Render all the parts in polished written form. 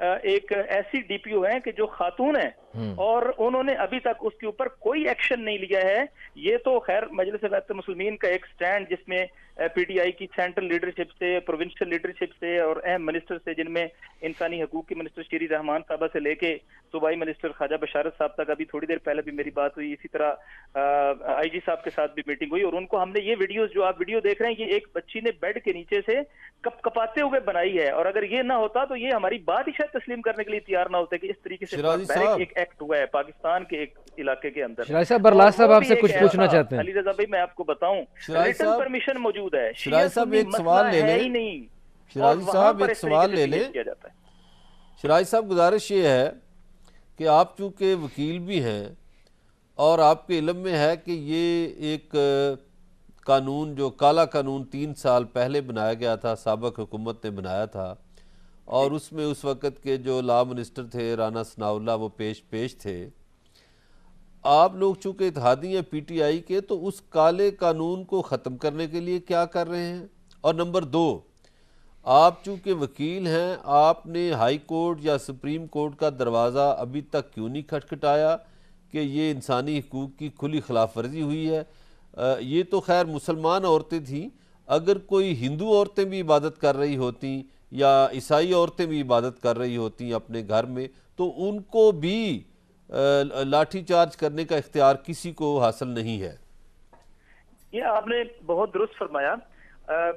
ایک ایسی DPO ہیں کہ جو خاتون ہیں اور انہوں نے ابھی تک اس کے اوپر کوئی ایکشن نہیں لیا ہے. یہ تو خیر مجلس اتحاد المسلمین کا ایک سٹینڈ جس میں PTI کی سینٹرل لیڈرشپ سے، پروونشل لیڈرشپ سے اور اہم منسٹر سے، جن میں انسانی حقوق کی منسٹر شیری رحمان صاحبہ سے لے کے صوبائی منسٹر خواجہ بشارت صاحب تک ابھی تھوڑی دیر پہلے بھی میری بات ہوئی. اسی طرح IG صاحب کے ساتھ بھی میٹنگ ہوئی اور ان کو ہم نے یہ ویڈیوز جو آپ ویڈیو دیکھ رہے ہیں یہ ایک بچی نے بیڈ کے نیچے سے کپ کپاتے ہوئے بنائی ہے. اور اگر یہ نہ ہوتا تو یہ ہماری بات ہی شاید تسلیم کرنے کے لیے تیار نہ ہوتے کہ اس طریقے سے ایک ایکٹ ہوا ہے پاکستان کے ایک علاقے کے اندر. شرائع صاحب برلاس صاحب آپ سے کچھ پوچھنا چاہتے ہیں. علی رضا بھائی میں آپ کو بتاؤں ریٹن پرمیشن موجود ہے. شرائع صاحب ایک سوال لے لیں. شرائع صاحب ایک سوال لے لیں. شرائع صاحب گزارش یہ ہے کہ آپ چونکہ وکیل بھی ہیں اور آپ کے علم میں ہے کہ یہ ایک قانون جو کالا قانون 3 سال پہلے بنایا گیا تھا، سابق حکومت نے بنایا تھا، اور اس میں اس وقت کے جو لا منسٹر تھے رانا ثناء اللہ وہ پیش تھے. آپ لوگ چونکہ اتحادی ہیں PTI کے، تو اس کالے قانون کو ختم کرنے کے لیے کیا کر رہے ہیں؟ اور نمبر 2، آپ چونکہ وکیل ہیں، آپ نے ہائی کورٹ یا سپریم کورٹ کا دروازہ ابھی تک کیوں نہیں کھٹکھٹایا کہ یہ انسانی حقوق کی کھلی خلاف ورزی ہوئی ہے؟ یہ تو خیر مسلمان عورتیں تھیں، اگر کوئی ہندو عورتیں بھی عبادت کر رہی ہوتیں یا عیسائی عورتیں بھی عبادت کر رہی ہوتیں اپنے گھر میں، تو ان کو بھی لاٹھی چارج کرنے کا اختیار کسی کو حاصل نہیں ہے. یہ آپ نے بہت درست فرمایا.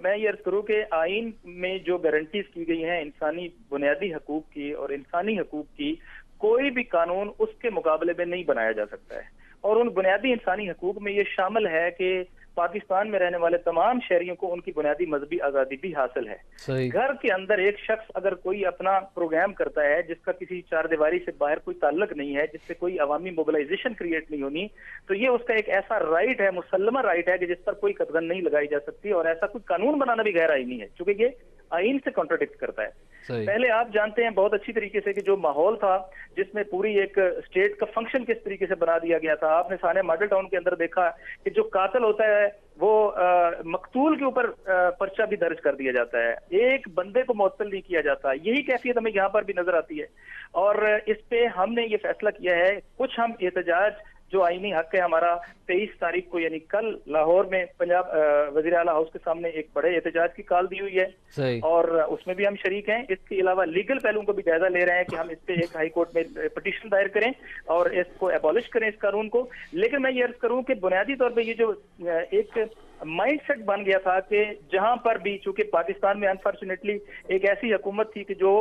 میں یہ عرض کروں کہ آئین میں جو گارنٹیز کی گئی ہیں انسانی بنیادی حقوق کی اور انسانی حقوق کی، کوئی بھی قانون اس کے مقابلے میں نہیں بنایا جا سکتا ہے. اور ان بنیادی انسانی حقوق میں یہ شامل ہے کہ پاکستان میں رہنے والے تمام شہریوں کو ان کی بنیادی مذہبی آزادی بھی حاصل ہے. گھر کے اندر ایک شخص اگر کوئی اپنا پروگرام کرتا ہے جس کا کسی چار دیواری سے باہر کوئی تعلق نہیں ہے، جس سے کوئی عوامی موبلائزیشن کریٹ نہیں ہونی، تو یہ اس کا ایک ایسا رائٹ ہے، مسلمہ رائٹ ہے کہ جس پر کوئی قدغن نہیں لگائی جا سکتی. اور ایسا کوئی قانون بنانا بھی غیر آئینی ہے چونکہ یہ آئین سے کانٹراڈکٹ کرتا ہے. پہلے آپ جانتے ہیں بہت اچھی طریقے سے کہ جو ماحول تھا جس میں پوری ایک اسٹیٹ کا فنکشن کس طریقے سے بنا دیا گیا تھا. آپ نے سانے ماڈل ٹاؤن کے اندر دیکھا کہ جو قاتل ہوتا ہے وہ مقتول کے اوپر پرچہ بھی درج کر دیا جاتا ہے، ایک بندے کو معطل نہیں کیا جاتا. یہی کیفیت ہمیں یہاں پر بھی نظر آتی ہے. اور اس پہ ہم نے یہ فیصلہ کیا ہے، کچھ ہم احتجاج جو آئینی حق ہے ہمارا 23 تاریخ کو یعنی کل لاہور میں پنجاب وزیر اعلیٰ ہاؤس کے سامنے ایک بڑے احتجاج کی کال دی ہوئی ہے اور اس میں بھی ہم شریک ہیں. اس کے علاوہ لیگل پہلوؤں کو بھی جائزہ لے رہے ہیں کہ ہم اس پہ ایک ہائی کورٹ میں پٹیشن دائر کریں اور اس کو ایبالش کریں اس قانون کو. لیکن میں یہ عرض کروں کہ بنیادی طور پہ یہ جو ایک مائنڈ سیٹ بن گیا تھا کہ جہاں پر بھی چونکہ پاکستان میں انفارچونیٹلی ایک ایسی حکومت تھی کہ جو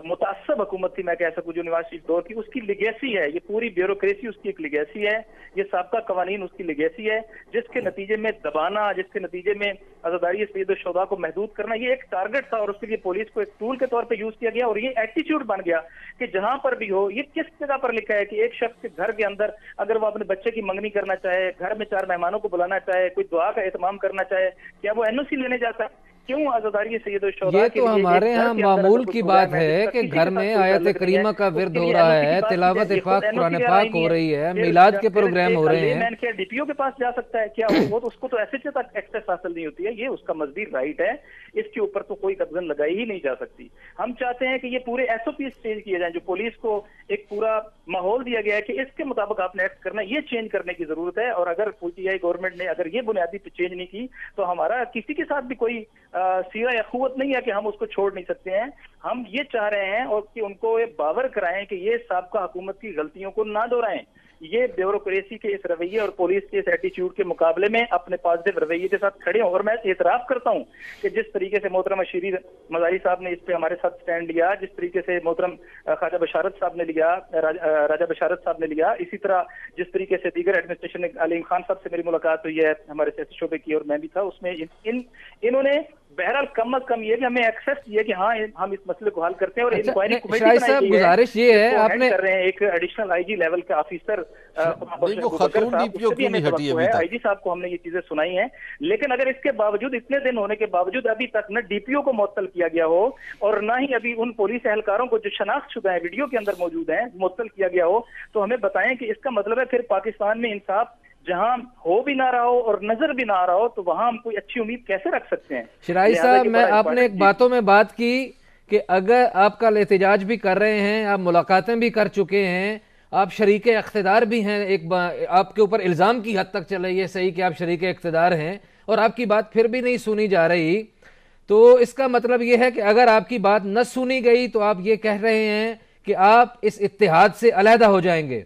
متعصب حکومت تھی، میں کہہ سکوں جو نواز شریف دور کی، اس کی لیگیسی ہے، یہ پوری بیوروکریسی اس کی ایک لیگیسی ہے، یہ سابقہ قوانین اس کی لیگیسی ہے، جس کے نتیجے میں دبانا، جس کے نتیجے میں عزاداری سید الشہداء کو محدود کرنا یہ ایک ٹارگٹ تھا اور اس کے لیے پولیس کو ایک ٹول کے طور پہ یوز کیا گیا. اور یہ ایٹیچیوڈ بن گیا کہ جہاں پر بھی ہو، یہ کس جگہ پر لکھا ہے کہ ایک شخص کے گھر کے اندر اگر وہ اپنے بچے کی منگنی کرنا چاہے، گھر میں 4 مہمانوں کو بلانا چاہے، کوئی دعا کا اہتمام کرنا چاہے، کیا وہ NOC لینے جاتا ہے؟ کیوں عزاداری سید الشہداء یہ تو ہمارے ہاں معمول کی بات ہے کہ گھر میں آیت کریمہ کا ورد ہو رہا ہے، تلاوت پاک قرآن پاک ہو رہی ہے، میلاد کے پروگرام ہو رہے ہیں. کیا DPO کے پاس جا سکتا ہے؟ کیا وہ اس کو تو ایسے تک ایکسیس حاصل نہیں ہوتی ہے؟ یہ اس کا مذہبی رائٹ ہے، اس کے اوپر تو کوئی قدغن لگائی ہی نہیں جا سکتی. ہم چاہتے ہیں کہ یہ پورے SOPs چینج کیے جائیں، جو پولیس کو ایک پورا ماحول دیا گیا ہے کہ اس کے مطابق آپ نے ایکٹ کرنا، یہ چینج کرنے کی ضرورت ہے. اور اگر PTI گورنمنٹ نے اگر یہ بنیادی چینج نہیں کی تو ہمارا کسی کے ساتھ بھی کوئی سیرہ یا قوت نہیں ہے کہ ہم اس کو چھوڑ نہیں سکتے ہیں. ہم یہ چاہ رہے ہیں اور کہ ان کو یہ باور کرائیں کہ یہ سابقہ حکومت کی غلطیوں کو نہ دہرائیں. یہ بیوروکریسی کے اس رویے اور پولیس کے اس ایٹیچیوڈ کے مقابلے میں اپنے پازیٹیو رویے کے ساتھ کھڑے ہوں. اور میں اعتراف کرتا ہوں کہ جس طریقے سے محترم شیری مزاری صاحب نے اس پہ ہمارے ساتھ سٹینڈ لیا، جس طریقے سے محترم خواجہ بشارت صاحب نے لیا، راجہ بشارت صاحب نے لیا، اسی طرح جس طریقے سے دیگر ایڈمنسٹریشن علیم خان صاحب سے میری ملاقات ہوئی ہے ہمارے سیاسی شعبے کی اور میں بھی تھا اس میں، انہوں نے بہرحال کم از کم یہ کہ ہمیں ایکسیس دیا کہ ہاں ہم اس مسئلے کو حل کرتے ہیں. اور انکوائری کمیٹی بنائی گئی ہے، گزارش یہ ہے آپ نے کر رہے ہیں ایک ایڈیشنل IG لیول کا آفیسر IG صاحب کو ہم نے یہ چیزیں سنائی ہیں. لیکن اگر اس کے باوجود اتنے دن ہونے کے باوجود ابھی تک نہ DPO کو معطل کیا گیا ہو اور نہ ہی ابھی ان پولیس اہلکاروں کو جو شناخت شدہ ہیں ویڈیو کے اندر موجود ہیں معطل کیا گیا ہو، تو ہمیں بتائیں کہ اس کا مطلب ہے پھر پاکستان میں انصاف جہاں ہو بھی نہ رہا ہو اور نظر بھی نہ آ رہا ہو تو وہاں ہم کوئی اچھی امید کیسے رکھ سکتے ہیں؟ شرائع صاحب، میں آپ نے ایک باتوں میں بات کی کہ اگر آپ کا احتجاج بھی کر رہے ہیں، آپ ملاقاتیں بھی کر چکے ہیں، آپ شریک اقتدار بھی ہیں، آپ کے اوپر الزام کی حد تک چلے یہ صحیح کہ آپ شریک اقتدار ہیں، اور آپ کی بات پھر بھی نہیں سنی جا رہی، تو اس کا مطلب یہ ہے کہ اگر آپ کی بات نہ سنی گئی تو آپ یہ کہہ رہے ہیں کہ آپ اس اتحاد سے علیحدہ ہو جائیں گے۔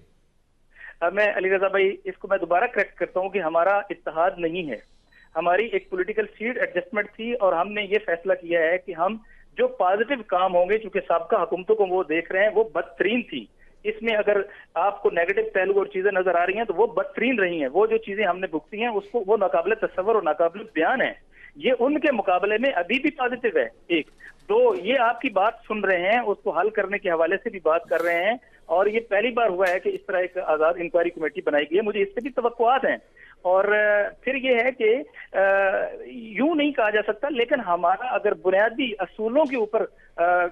میں علی رضا بھائی اس کو میں دوبارہ کریکٹ کرتا ہوں کہ ہمارا اتحاد نہیں ہے، ہماری ایک پولیٹیکل سیٹ ایڈجسٹمنٹ تھی، اور ہم نے یہ فیصلہ کیا ہے کہ ہم جو پازیٹیو کام ہوں گے، چونکہ سابقہ حکومتوں کو وہ دیکھ رہے ہیں، وہ بدترین تھی، اس میں اگر آپ کو نیگیٹو پہلو اور چیزیں نظر آ رہی ہیں تو وہ بدترین رہی ہیں، وہ جو چیزیں ہم نے بھگتی ہیں اس کو وہ ناقابل تصور اور ناقابل بیان ہے، یہ ان کے مقابلے میں ابھی بھی پازیٹیو ہے۔ ایک دو، یہ آپ کی بات سن رہے ہیں، اس کو حل کرنے کے حوالے سے بھی بات کر رہے ہیں، اور یہ پہلی بار ہوا ہے کہ اس طرح ایک آزاد انکوائری کمیٹی بنائی گئی ہے، مجھے اس سے بھی توقعات ہیں۔ اور پھر یہ ہے کہ یوں نہیں کہا جا سکتا، لیکن ہمارا اگر بنیادی اصولوں کے اوپر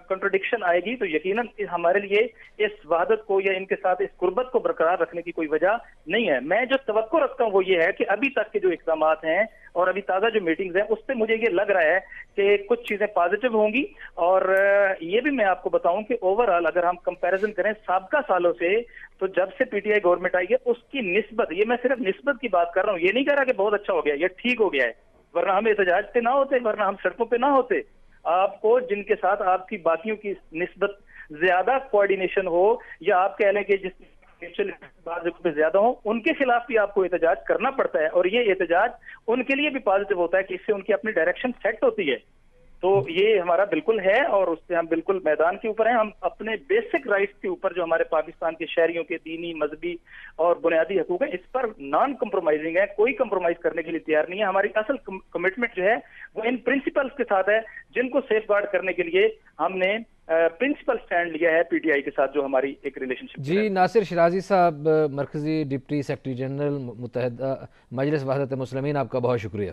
کنٹرڈکشن آئے گی تو یقیناً ہمارے لیے اس وحدت کو یا ان کے ساتھ اس قربت کو برقرار رکھنے کی کوئی وجہ نہیں ہے۔ میں جو توقع رکھتا ہوں وہ یہ ہے کہ ابھی تک کے جو اقدامات ہیں اور ابھی تازہ جو میٹنگز ہیں اس سے مجھے یہ لگ رہا ہے کہ کچھ چیزیں پازیٹیو ہوں گی، اور یہ بھی میں آپ کو بتاؤں کہ اوورآل اگر ہم کمپیریزن کریں سابقہ سالوں سے، تو جب سے پی ٹی آئی گورنمنٹ آئی ہے اس کی نسبت، یہ میں صرف نسبت کی بات کر رہا ہوں، یہ نہیں کہہ رہا کہ بہت اچھا ہو گیا، یہ ٹھیک ہو گیا ہے، ورنہ ہم احتجاج پہ نہ ہوتے، ورنہ ہم سڑکوں پہ نہ ہوتے۔ آپ کو جن کے ساتھ آپ کی باقیوں کی نسبت زیادہ کوآرڈینیشن ہو، یا آپ کہہ لیں کہ جس بعض پہ زیادہ ہوں، ان کے خلاف بھی آپ کو احتجاج کرنا پڑتا ہے، اور یہ احتجاج ان کے لیے بھی پازیٹیو ہوتا ہے کہ اس سے ان کی اپنی ڈائریکشن سیٹ ہوتی ہے۔ تو یہ ہمارا بالکل ہے، اور اس سے ہم بالکل میدان کے اوپر ہیں۔ ہم اپنے بیسک رائٹس کے اوپر جو ہمارے پاکستان کے شہریوں کے دینی، مذہبی اور بنیادی حقوق ہیں، اس پر نان کمپرومائزنگ ہے، کوئی کمپرومائز کرنے کے لیے تیار نہیں ہے۔ ہماری اصل کمٹمنٹ جو ہے وہ ان پرنسپلز کے ساتھ ہے جن کو سیف گارڈ کرنے کے لیے ہم نے پرنسپل سٹینڈ لیا ہے پی ٹی آئی کے ساتھ، جو ہماری ایک ریلیشن شپ۔ جی ناصر شیرازی صاحب، مرکزی ڈپٹی سیکرٹری جنرل متحدہ مجلس وحدت مسلمین، آپ کا بہت شکریہ۔